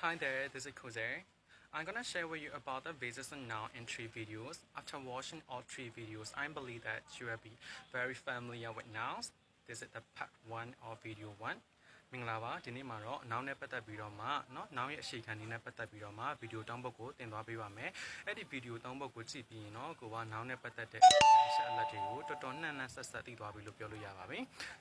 Hi there, this is Jose. I'm gonna share with you about the basis and noun in 3 videos. After watching all 3 videos, I believe that you will be very familiar with nouns. This is the part 1 of video 1. မင်္ဂလာပါဒီနေ့မှာတော့ noun နဲ့ပတ်သက်ပြီးတော့မှเนาะ noun ရဲ့အခြေခံနည်းနဲ့ပတ်သက်ပြီးတော့မှ video တောင်းပုတ်ကိုတင်သွားပေးပါမယ်အဲ့ဒီ video တောင်းပုတ်ကိုကြည့်ပြီးရင်တော့ကိုက noun နဲ့ပတ်သက်တဲ့အချက်အလက်တွေကိုတော်တော်နှံ့နှံ့ဆက်ဆက်သိသွားပြီလို့ပြောလို့ရပါပြီ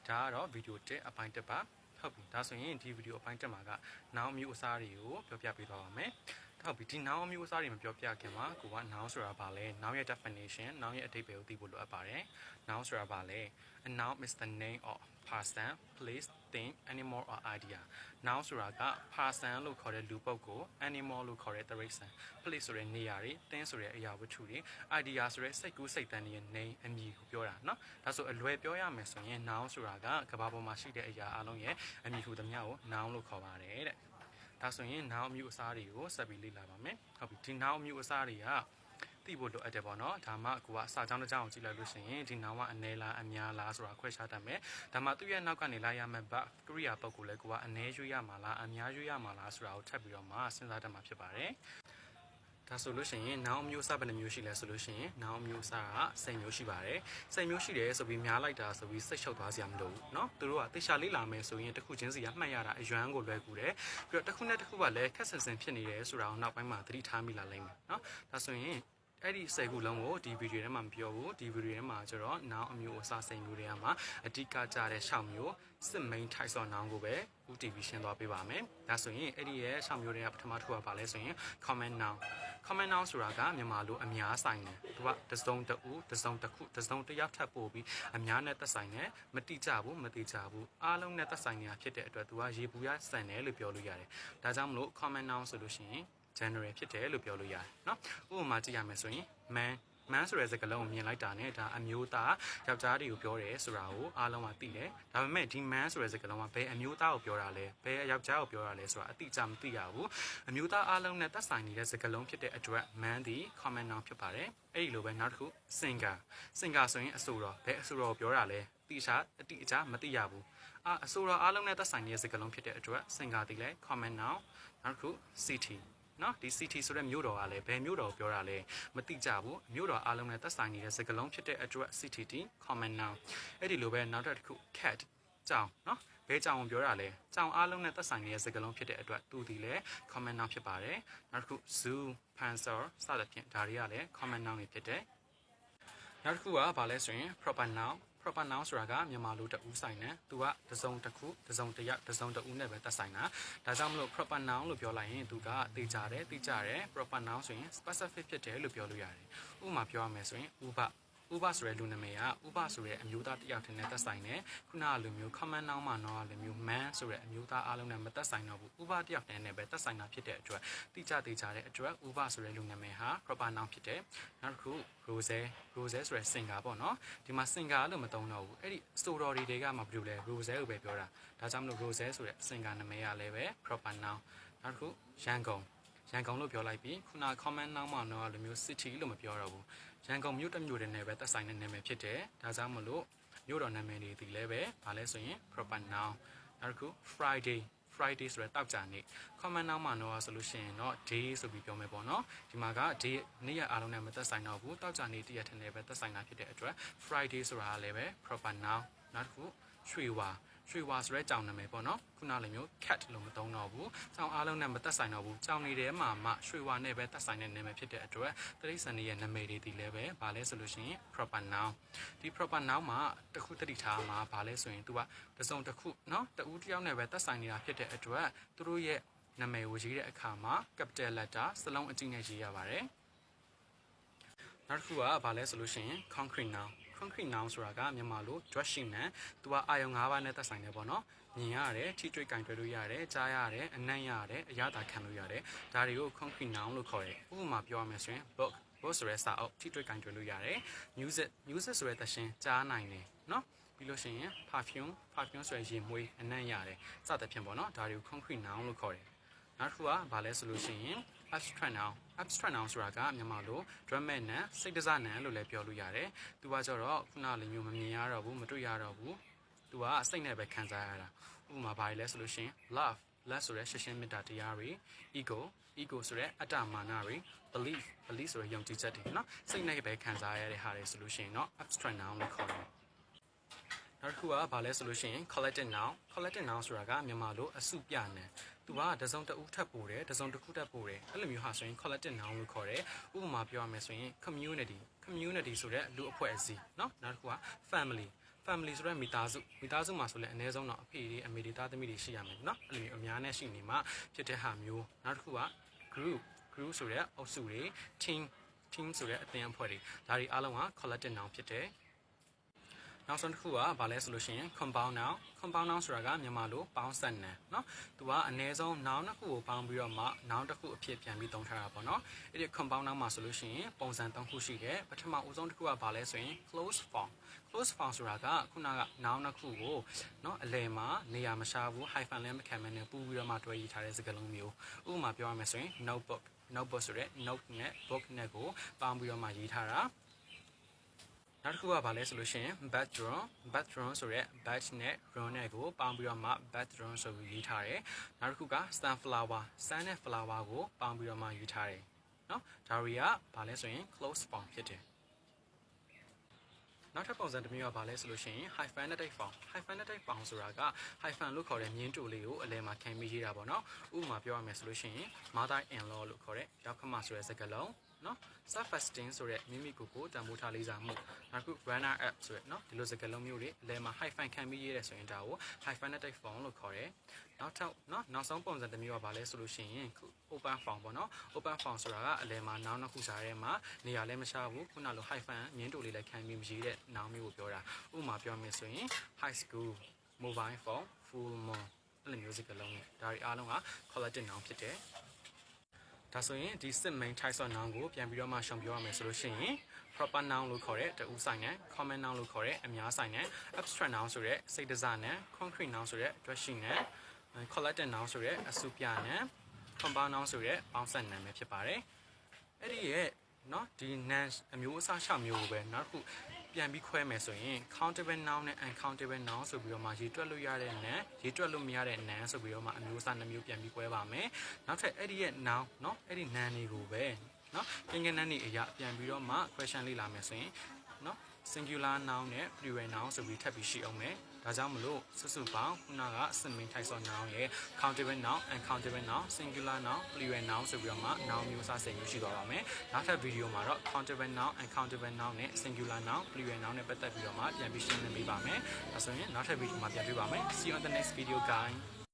ဒါကတော့ video 1အပိုင်း1ပါဟုတ်ပြီဒါဆိုရင်ဒီ video အပိုင်း1မှာက noun မျိုးအစားတွေကိုပြောပြပေးသွားပါမယ်ဟုတ်ပြီဒီ noun မျိုးအစားတွေမပြောပြခင်မှာကိုက noun ဆိုတာဘာလဲ noun ရဲ့ definition noun ရဲ့အဓိပ္ပာယ်ကိုသိဖို့လိုအပ်ပါတယ် noun ဆိုတာဘာလဲ a noun is the name of person place thing animal or idea noun ဆိုတာက person လို့ခေါ်တဲ့လူပုဂ္ဂိုလ် animal လို့ခေါ်တဲ့တိရစ္ဆာန် place ဆိုတဲ့နေရာတွေ thing ဆိုတဲ့အရာဝတ္ထုတွေ idea ဆိုတဲ့စိတ်ကူးစိတ်တန်းတွေရဲ့ name အမည်ကိုပြောတာเนาะဒါဆိုအလွယ်ပြောရမယ်ဆိုရင် noun ဆိုတာကကမ္ဘာပေါ်မှာရှိတဲ့အရာအလုံးရဲ့အမည်ဟူသမျှကို noun လို့ခေါ်ပါတယ်တဲ့ဒါဆိုရင် noun မျိုးအစားတွေကိုဆက်ပြီးလေ့လာပါမယ်ဟုတ်ပြီဒီ noun မျိုးအစားတွေကသိဖို့လိုအပ်တယ်ပေါ့နော်ဒါမှကိုကစာကြောင်းတစ်ကြောင်းကိုကြည့်လိုက်လို့ရှိရင်ဒီ noun ကအနည်းလားအများလားဆိုတာခွဲခြားတတ်မယ်ဒါမှသူ့ရဲ့နောက်ကနေလာရမယ့် verb ကရိယာပုဂ္ဂိုလ်လဲကိုကအနည်းရွေးရမှာလားအများရွေးရမှာလားဆိုတာကိုထပ်ပြီးတော့မှစဉ်းစားတတ်မှာဖြစ်ပါတယ်ဒါဆိုလို့ရှိရင် noun မျိုးစဘယ်နှမျိုးရှိလဲဆိုလို့ရှိရင် noun မျိုးစက10မျိုးရှိပါတယ်10မျိုးရှိတယ်ဆိုပြီးများလိုက်တာဆိုပြီးစိတ်ရှုပ်သွားစရာမလိုဘူးเนาะသူတို့ကတေချာလေးလာမယ်ဆိုရင်တစ်ခုချင်းစီကမှတ်ရတာအရွမ်းကိုလွယ်ကူတယ်ပြီးတော့တစ်ခုနဲ့တစ်ခုကလည်းခက်ဆင်ဆင်ဖြစ်နေတယ်ဆိုတာကိုနောက်ပိုင်းမှာသတိထားမိလာလိမ့်မယ်เนาะဒါဆိုရင်အဲ့ဒီ10ခုလုံးကိုဒီဗီဒီယိုထဲမှာမပြောဘူးဒီဗီဒီယိုထဲမှာကျတော့ noun အမျိုးအစား10မျိုးတွေကမှာအဓိကကြတဲ့6မျိုးစစ် main types of noun ကိုပဲဦးတည်ပြီးရှင်းသွားပေးပါမယ်ဒါဆိုရင်အဲ့ဒီရဲ့6မျိုးတွေကပထမတစ်ခုကဘာလဲဆိုရင် common noun ဆိုတာကမြန်မာလိုအများဆိုင်တယ်သူကတစ်စုံတစ်ဦးတစ်စုံတစ်ခုတစ်စုံတစ်ယောက်ထပ်ပို့ပြီးအများနဲ့သက်ဆိုင်တယ်မတိကျဘူးမတိကျဘူးအားလုံးနဲ့သက်ဆိုင်နေတာဖြစ်တဲ့အတွက်သူကရေပူရဆန်တယ်လို့ပြောလို့ရတယ်ဒါကြောင့်မလို့ common noun ဆိုလို့ရှိရင်general ဖြစ်တယ်လို့ပြောလို့ရတယ်เนาะဥပမာကြည့်ရမယ်ဆိုရင် man ဆိုတဲ့စကားလုံးကိုမြင်လိုက်တာနဲ့ဒါအမျိုးသားယောက်ျားတွေကိုပြောတယ်ဆိုတာကိုအားလုံးကသိတယ်ဒါပေမဲ့ဒီ man ဆိုတဲ့စကားလုံးကဘယ်အမျိုးသားကိုပြောတာလဲဘယ်ယောက်ျားကိုပြောတာလဲဆိုတာအတိအကျမသိရဘူးအမျိုးသားအားလုံးနဲ့သက်ဆိုင်နေတဲ့စကားလုံးဖြစ်တဲ့အတွက် man ဒီ common noun ဖြစ်ပါတယ်အဲ့ဒီလိုပဲနောက်တစ်ခု singer ဆိုရင်အဆိုတော်ဘယ်အဆိုတော်ကိုပြောတာလဲအတိအကျမသိရဘူးအဆိုတော်အားလုံးနဲ့သက်ဆိုင်နေတဲ့စကားလုံးဖြစ်တဲ့အတွက် singer ဒီလဲ common noun နောက်တစ်ခု cityနော်ဒီ city ဆိုတဲ့မြို့တော်ကလည်းဘယ်မြို့တော်ကိုပြောတာလဲမသိကြဘူးမြို့တော်အားလုံးနဲ့သက်ဆိုင်နေတဲ့စကားလုံးဖြစ်တဲ့အတွက် city ဒီ common noun အဲ့ဒီလိုပဲနောက်တစ်ခု cat ကြောင်နော်ဘယ်ကြောင်ကိုပြောတာလဲကြောင်အားလုံးနဲ့သက်ဆိုင်နေတဲ့စကားလုံးဖြစ်တဲ့အတွက်သူဒီလည်း common noun ဖြစ်ပါတယ်နောက်တစ်ခု zoo pencil စသဖြင့်ဒါတွေကလည်း common noun တွေဖြစ်တယ်နောက်တစ်ခုကဘာလဲဆိုရင် proper nounဆိုတာကမြန်မာလိုတဦးဆိုင်တယ်သူကတစ်စုံတစ်ခုတစ်စုံတစ်ယောက်တစ်စုံတစ်ဦးနဲ့ပဲသက်ဆိုင်တာဒါကြောင့်မလို့ proper noun လို့ပြောလိုက်ရင်သူကသိကြတယ် proper noun ဆိုရင် specific ဖြစ်တယ်လို့ပြောလို့ရတယ်ဥပမာပြောရမယ်ဆိုရင်ဥပဆိုတဲ့လူနာမည်ကဥပဆိုတဲ့အမျိုးသားတစ်ယောက်တည်းနဲ့သက်ဆိုင်တယ်ခုနကလိုမျိုး common noun မှာတော့လိုမျိုး man ဆိုတဲ့အမျိုးသားအားလုံးနဲ့မသက်ဆိုင်တော့ဘူးဥပတစ်ယောက်တည်းနဲ့ပဲသက်ဆိုင်တာဖြစ်တဲ့အတွက်သိကြတဲ့အတွက်ဥပဆိုတဲ့လူနာမည်ဟာ proper noun ဖြစ်တယ်နောက်တစ်ခု rose ဆိုတဲ့ singer ပေါ့နော်ဒီမှာ singer လို့မသုံးတော့ဘူးအဲ့ဒီ story တွေကမှဘယ်လိုလဲ rose ကိုပဲပြောတာဒါကြောင့်မလို့ rose ဆိုတဲ့ singer နာမည်ကလည်းပဲ proper noun နောက်တစ်ခုရန်ကုန်လို့ပြောလိုက်ပြီးခုန common noun မှာတော့လိုမျိုး city လို့မပြောတော့ဘူးရန်ကုန်မြို့တစ်မြို့တည်းနဲ့ပဲသက်ဆိုင်တဲ့နာမည်ဖြစ်တယ်ဒါကြောင့်မလို့မြို့တော်နာမည်တွေဒီလည်းပဲဗာလဲဆိုရင် proper noun နောက်တစ်ခု Friday ဆိုတဲ့တောက်ကြနေ့ common noun မှာတော့ဆိုလို့ရှိရင်တော့ day ဆိုပြီးပြောမယ်ပေါ့နော်ဒီမှာက day နေ့ရက်အားလုံးနဲ့မသက်ဆိုင်တော့ဘူးတောက်ကြနေ့တစ်ရက်ထက်နဲ့ပဲသက်ဆိုင်တာဖြစ်တဲ့အတွက် Friday ဆိုတာလည်းပဲ proper noun နောက်တစ်ခုရွှေဝါဆိုတဲ့ကြောင်နာမည်ပေါ့နော်ခုနလိုမျိုး cat လို့မသုံးတော့ဘူးကြောင်အားလုံးနဲ့မသက်ဆိုင်တော့ဘူးကြောင်နေထဲမှာမှရွှေဝါနဲ့ပဲသက်ဆိုင်တဲ့နာမည်ဖြစ်တဲ့အတွက်တိရစ္ဆာန်တွေရဲ့နာမည်တွေဒီလည်းပဲဗာလဲဆိုလို့ရှိရင် proper noun ဒီ proper noun မှာတစ်ခုတတိထားမှာဗာလဲဆိုရင်သူကတစ်စုံတစ်ခုနော်တဦးတစ်ယောက်နဲ့ပဲသက်ဆိုင်နေတာဖြစ်တဲ့အတွက်သူတို့ရဲ့နာမည်ကိုရေးတဲ့အခါမှာ capital letter စလုံးအကြီးနဲ့ရေးရပါတယ်နောက်တစ်ခုကဗာလဲဆိုလို့ရှိရင် concrete noun ဆိုတာကမြန်မာလို dressing နဲ့သူကအာယုံ၅ပါးနဲ့သက်ဆိုင်တယ်ပေါ့နော်မြင်ရတယ်ထိတွေ့ကင်တွယ်လို့ရတယ်ကြားရတယ်အနံ့ရတယ်အရသာခံလို့ရတယ်ဒါတွေကို concrete noun လို့ခေါ်တယ်ဥပမာပြောရမယ်ဆိုရင် book ဆိုတဲ့စာအုပ်ထိတွေ့ကင်တွယ်လို့ရတယ် music ဆိုတဲ့သရှင်ကြားနိုင်တယ်နော်ပြီးလို့ရှိရင် perfume ဆိုတဲ့ရေမွေးအနံ့ရတယ်စသဖြင့်ပေါ့နော်ဒါတွေကို concrete noun လို့ခေါ်တယ်နောက်တစ်ခုကဘာလဲဆိုလို့ရှိရင် abstract noun ဆိုတာကမြန်မာလို dramatic နဲ့စိတ်တစားနဲ့လို့လည်းပြောလို့ရတယ်။သူကကျတော့ခုနလိုမျိုးမမြင်ရတော့ဘူးမတွေ့ရတော့ဘူး။သူကစိတ်နဲ့ပဲခံစားရတာ။ဥပမာဘာလဲဆိုလို့ရှိရင် let ဆိုတဲ့ရှင်းရှင်းမေတ္တာတရားတွေ ego ဆိုတဲ့အတ္တမာနတွေ belief ဆိုတဲ့ယုံကြည်ချက်တွေเนาะစိတ်နဲ့ပဲခံစားရတဲ့ဟာတွေဆိုလို့ရှိရင်เนาะ abstract noun လို့ခေါ်တယ်နောက်တစ်ခုကဘာလဲဆိုလို့ရှိရင် collective noun ဆိုတာကမြန်မာလိုအစုပြနံသူကတစုံတဦးထပ်ပို့တယ်တစုံတစ်ခုထပ်ပို့တယ်အဲ့လိုမျိုးဟာဆိုရင် collective noun လို့ခေါ်တယ်ဥပမာပြောရမယ်ဆိုရင် community ဆိုတဲ့လူအဖွဲ့အစည်းเนาะနောက်တစ်ခုက family ဆိုတဲ့မိသားစုမှာဆိုလည်းအနည်းဆုံးတော့အဖေတွေအမေတွေသားသမီးတွေရှိရမယ်เนาะအဲ့လိုမျိုးအများနဲ့ရှိနေမှာဖြစ်တဲ့ဟာမျိုးနောက်တစ်ခုက group ဆိုတဲ့အုပ်စုတွေ team ဆိုတဲ့အသင်းအဖွဲ့တွေဒါတွေအားလုံးက collective noun ဖြစ်တယ်နောက်ဆုံးတစ်ခုကဘာလဲဆိုလို့ရှိရင် compound noun ဆိုတာကမြန်မာလိုပေါင်းစပ်နံเนาะသူကအနည်းဆုံး noun တစ်ခုကိုပေါင်းပြီးတော့မှ noun တစ်ခုအဖြစ်ပြန်ပြီးသုံးထားတာပေါ့เนาะအဲ့ဒီ compound noun မှာဆိုလို့ရှိရင်ပုံစံ၃ခုရှိတယ်ပထမဦးဆုံးတစ်ခုကဘာလဲဆိုရင် close form ဆိုတာကခုနက noun တစ်ခုကိုเนาะအလယ်မှာနေရာမရှားဘူး hyphen လည်းမခံမနဲ့ပူပြီးတော့မှတွဲရေးထားတဲ့စကားလုံးမျိုးဥပမာပြောရမယ်ဆိုရင် notebook ဆိုတဲ့ note နဲ့ book နဲ့ကိုပေါင်းပြီးတော့မှရေးထားတာနောက်တစ်ခုကဘာလဲဆိုလို့ရှိရင် bathroom ဆိုတဲ့ bath နဲ့ room နဲ့ကိုပေါင်းပြီးတော့မှ bathroom ဆိုပြီးရေးထားတယ်နောက်တစ်ခုက sunflower နဲ့ flower ကိုပေါင်းပြီးတော့မှရေးထားတယ်เนาะဒါတွေကဘာလဲဆိုရင် close form ဖြစ်တယ်နောက်ထပ်ပုံစံတစ်မျိုးကဘာလဲဆိုလို့ရှိရင် hyphenated form ဆိုတာက hyphen လို့ခေါ်တဲ့မြင်းတူလေးကိုအလယ်မှာခံပြီးရေးတာပေါ့နော်ဥပမာပြောရမယ်ဆိုလို့ရှိရင် mother in law လို့ခေါ်တဲ့ယောက်ျားဆိုတဲ့စကားလုံးနော် self esteem ဆိုတဲ့မိမိကိုယ်ကိုတန်ဖိုးထားလေးစားမှုနောက်တစ်ခု runner up ဆိုတဲ့နော်ဒီလိုစကားလုံးမျိုးတွေအလယ်မှာ hyphen ခံပြီးရေးတယ်ဆိုရင်ဒါကို hyphenated form လို့ခေါ်တယ်နောက်ဆုံးပုံစံတစ်မျိုးကဘာလဲဆိုလို့ရှိရင် open form ပေါ့နော် open form ဆိုတာကအလယ်မှာ noun နှစ်ခုစားထဲမှာနေရာလည်းမရှားဘူးခုနလို hyphen မြင်းတူလေးလည်းခံပြီးမရေးတဲ့ noun မျိုးကိုပြောတာဥပမာပြောမယ်ဆိုရင် high school mobile phone full moon အဲ့လိုမျိုးစကားလုံးတွေဒါတွေအားလုံးက collective noun ဖြစ်တယ်ဒါဆိုရင်ဒီစစ် main types of noun ကိုပြန်ပြီးတော့မှရှောင်ပြောရမယ်ဆိုလို့ရှိရင် proper noun လို့ခေါ်တဲ့တဦးဆိုင်နဲ့ common noun လို့ခေါ်တဲ့အများဆိုင်နဲ့ abstract noun ဆိုတဲ့စိတ်တစားနဲ့ concrete noun ဆိုတဲ့အတွက်ရှိနဲ့ collective noun ဆိုတဲ့အစုပြနဲ့ compound noun ဆိုတဲ့ပေါင်းစပ်နာမည်ဖြစ်ပါတယ်အဲ့ဒီရဲ့เนาะဒီ noun အမျိုးအစား6မျိုးကိုပဲနောက်တစ်ခုပြန်ပြီးခွဲမယ်ဆိုရင် countable noun နဲ့ uncountable noun ဆိုပြီးတော့မှရေးတွက်လို့ရတဲ့ noun ရေးတွက်လို့မရတဲ့ noun ဆိုပြီးတော့မှအမျိုးအစား2မျိုးပြန်ပြီးခွဲပါမယ်နောက်ထပ်အဲ့ဒီရဲ့ noun เนาะအဲ့ဒီ noun တွေကိုပဲเนาะကိန်းဂဏန်းတွေအရာပြန်ပြီးတော့မှ question လေ့လာမယ်ဆိုရင်เนาะ singular noun နဲ့ plural noun ဆိုပြီးထပ်ပြီးရှိအောင်မယ်ဒါကြောင့်မလို့စုစုပေါင်းခုနက main types of noun ရဲ့ countable noun uncountable noun singular noun plural noun ဆိုပြီးတော့မှ noun မျိုးစား10မျိုးရှိသွားပါမယ်နောက်ထပ်ဗီဒီယိုမှာတော့ countable noun uncountable noun နဲ့ singular noun plural noun နဲ့ပတ်သက်ပြီးတော့မှပြန်ပြီးရှင်းလင်းပေးပါမယ်ဒါဆိုရင်နောက်ထပ်ဗီဒီယိုမှာပြန်တွေ့ပါမယ် see you on the next video guys